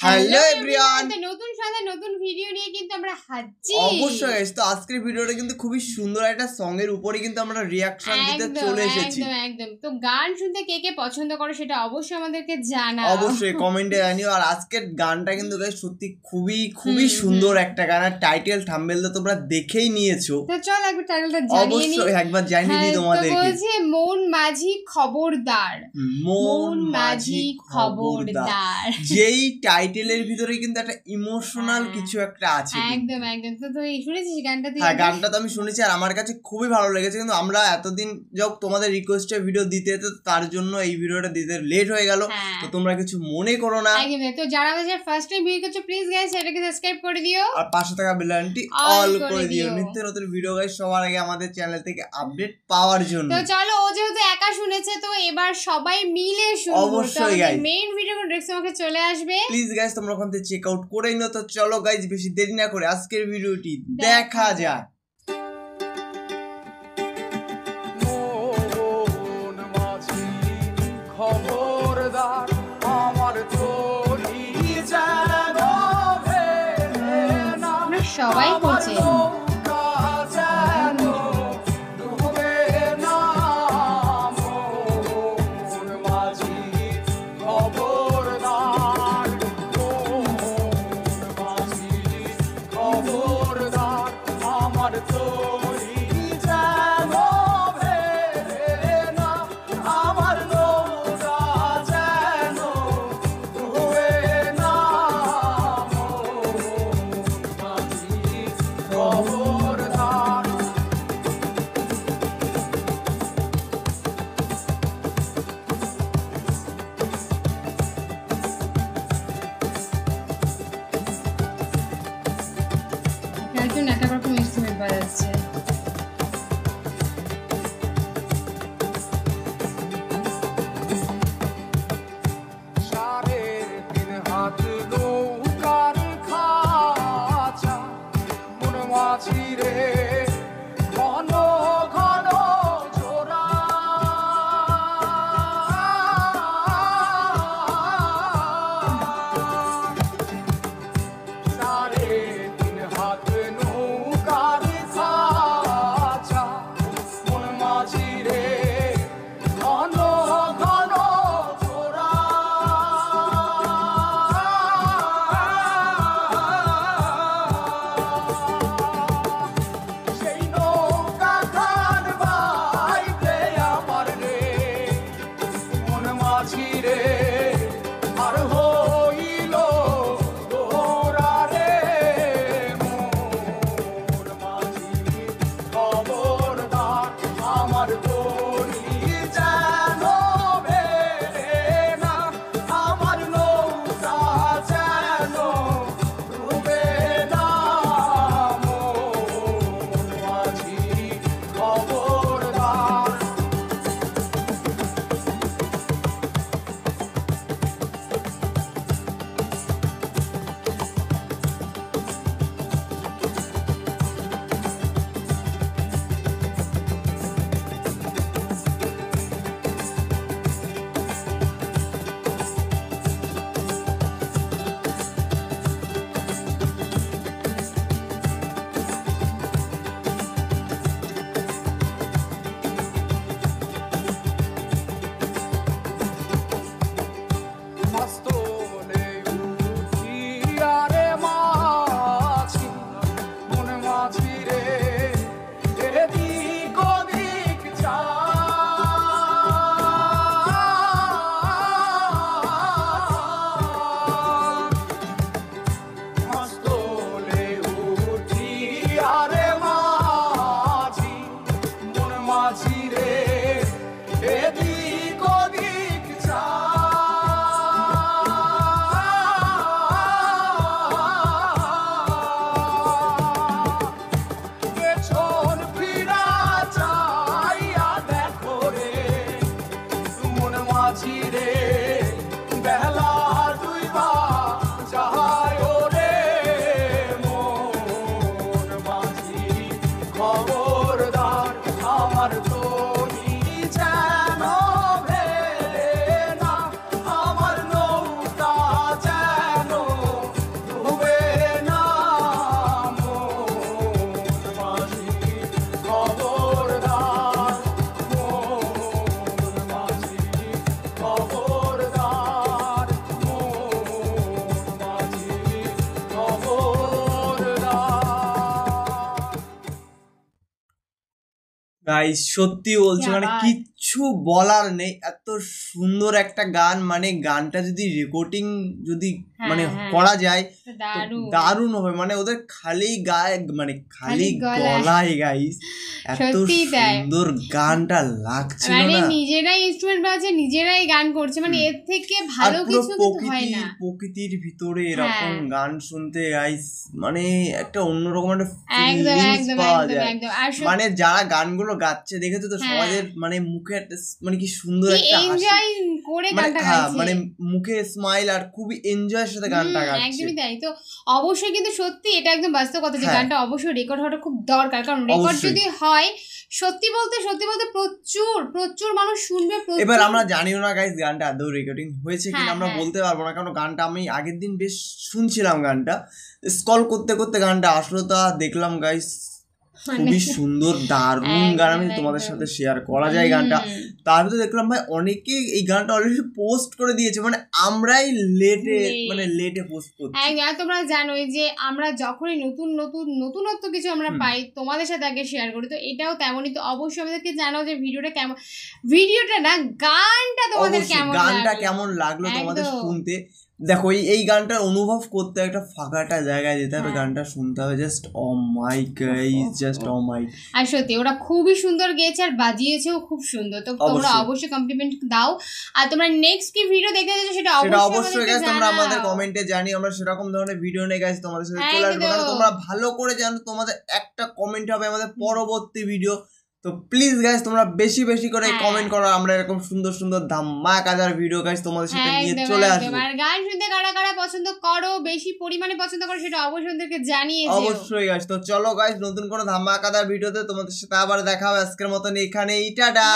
Hello everyone, নতুন সাথে নতুন ভিডিও নিয়ে কিন্তু আমরা হাজির। অবশ্যই গাইস, তো আজকের ভিডিওটা কিন্তু খুবই সুন্দর একটা সং এর উপরে কিন্তু আমরা রিঅ্যাকশন দিতে চলে এসেছি। একদম তো গান শুনতে কে কে পছন্দ করে সেটা অবশ্যই আমাদেরকে জানাও, অবশ্যই কমেন্টে জানিও। আর আজকের গানটা কিন্তু গাইস সত্যি খুবই সুন্দর একটা গান, আর টাইটেল থাম্বনেল তো তোমরা দেখেই নিয়েছো। তো চল একবার টাইটেলটা জানিয়ে নিই। অবশ্যই একবার জানিয়ে দিই তোমাদেরকে। তো বলছে মন মাঝি খবরদার, মন মাঝি খবরদার। যেই টাইটেলের ভিতরে কিন্তু একটা ইমোশনাল কিছু একটা আছে। একদম তো তুই শুনেছিস গানটা? হ্যাঁ, গানটা তো আমি শুনেছি আর আমার কাছে খুবই ভালো লেগেছে। কিন্তু আমরা এতদিন যখন তোমাদের রিকোয়েস্টে ভিডিও দিতে হতো, তার জন্য এই ভিডিওটা দিতে লেট হয়ে গেল। তো তোমরা কিছু মনে করো না। তো যারা আমাদের ফার্স্ট টাইম ভিডিও করছো প্লিজ গাইস এটাকে সাবস্ক্রাইব করে দিও আর পাশে থাকা বেল আইকনটি অল করে দিও নিত্য নতুন ভিডিও গাইস সবার আগে আমাদের চ্যানেল থেকে আপডেট পাওয়ার জন্য। তো চলো, ও যেহেতু একা শুনেছে তো এবার সবাই মিলে শুনবো। অবশ্যই গাইস, মেইন ভিডিও ডেস্কটপে আমাকে চলে আসবে। প্লিজ গাইস তোমরা ওখান থেকে চেক আউট করে নিও। তো চলো গাইস, বেশি দেরি না করে আজকের ভিডিওটি দেখা যাক। খবরদার আমার তোরি যেন ভেবে না, সবাই বলছে একজন একা রকম ইনস্ট্রুমেন্ট বাজাচ্ছে। গাইস সত্যি বলছি মানে কিচ্ছু বলার নেই, এত সুন্দর একটা গান, মানে গানটা যদি রেকর্ডিং যদি মানে করা যায় দারুণ হবে, মানে ওদের খালি গায়ে মানে খালি গলায় গাইস এত সুন্দর গানটা লাগছিল মানে না, নিজেরাই ইনস্ট্রুমেন্ট বাজাচ্ছে নিজেরাই গান করছে, মানে এর থেকে ভালো কিছু কিন্তু হয় না। প্রকৃতির ভিতরে এরকম গান শুনতে গাইস মানে একটা অন্যরকম একটা ফিলিংস পাওয়া যায়, মানে যারা গানগুলো গাচ্ছে দেখেছো তো সমাজের মানে মুখে একটা মানে কি সুন্দর একটা এনজয় করে গানটা গাইছে, মানে মুখে স্মাইল আর খুবই এনজয়ের সাথে গানটা গাচ্ছে। একদমই তাই। তো অবশ্যই কিন্তু সত্যি এটা একদম বাস্তব কথা যে গানটা অবশ্যই রেকর্ড হওয়াটা খুব দরকার, কারণ রেকর্ড যদি হয় সত্যি বলতে প্রচুর মানুষ শুনবে। এবার আমরা জানিও না গাইস গানটা আদৌ রেকর্ডিং হয়েছে কিনা, আমরা বলতে পারবো না, কারণ গানটা আমি আগের দিন বেশ শুনছিলাম, গানটা স্ক্রল করতে করতে গানটা আসলো, তা দেখলাম গাইস খুবই সুন্দর দারুণ গান, আমি তোমাদের সাথে শেয়ার করা যায় গানটা। তার ভিতরে দেখলাম ভাই অনেকে এই গানটা অলরেডি পোস্ট করে দিয়েছে, মানে আমরাই লেটে পোস্ট করছি। হ্যাঁ তোমরা জানোই যে আমরা যখনই নতুনত্ব কিছু আমরা পাই তোমাদের সাথে আগে শেয়ার করি, তো এটাও তেমনই। তো অবশ্যই আমাদেরকে জানাও যে ভিডিওটা না গানটা তোমাদের কেমন লাগলো তোমাদের শুনতে। দেখো এই গানটা অনুভব করতে একটা ফাঁকাটা জায়গায় যেতে হবে, গানটা শুনতে হবে, just oh my guys, just oh my. আর সত্যি ওরা খুবই সুন্দর গেয়েছে আর বাজিয়েছেও খুব সুন্দর, তো তোমরা অবশ্যই কমপ্লিমেন্ট দাও। আর তোমরা নেক্সট কি ভিডিও দেখতে চাইছো সেটা অবশ্যই গাইস তোমরা আমাদের কমেন্টে জানিও, আমরা সেরকম ধরনের ভিডিও নিয়ে গাইস তোমাদের সাথে চলে আসবো, কারণ তোমরা ভালো করে জানো তোমাদের একটা কমেন্ট হবে আমাদের পরবর্তী ভিডিও। তো প্লিজ গাইস তোমরা বেশি বেশি করে কমেন্ট করো, আমরা এরকম সুন্দর সুন্দর ধামাকাদার ভিডিও গাইস তোমাদের সাথে নিয়ে চলে আসবো। আর গান শুনতে কারা কারা পছন্দ করো, বেশি পরিমাণে পছন্দ করো সেটা অবশ্যই আমাদেরকে জানিয়ে দিও। অবশ্যই গাইস। তো চলো গাইস নতুন কোনো ধামাকাদার ভিডিওতে তোমাদের সাথে আবার দেখা হবে, আজকের মতন এখানেই, টাটা।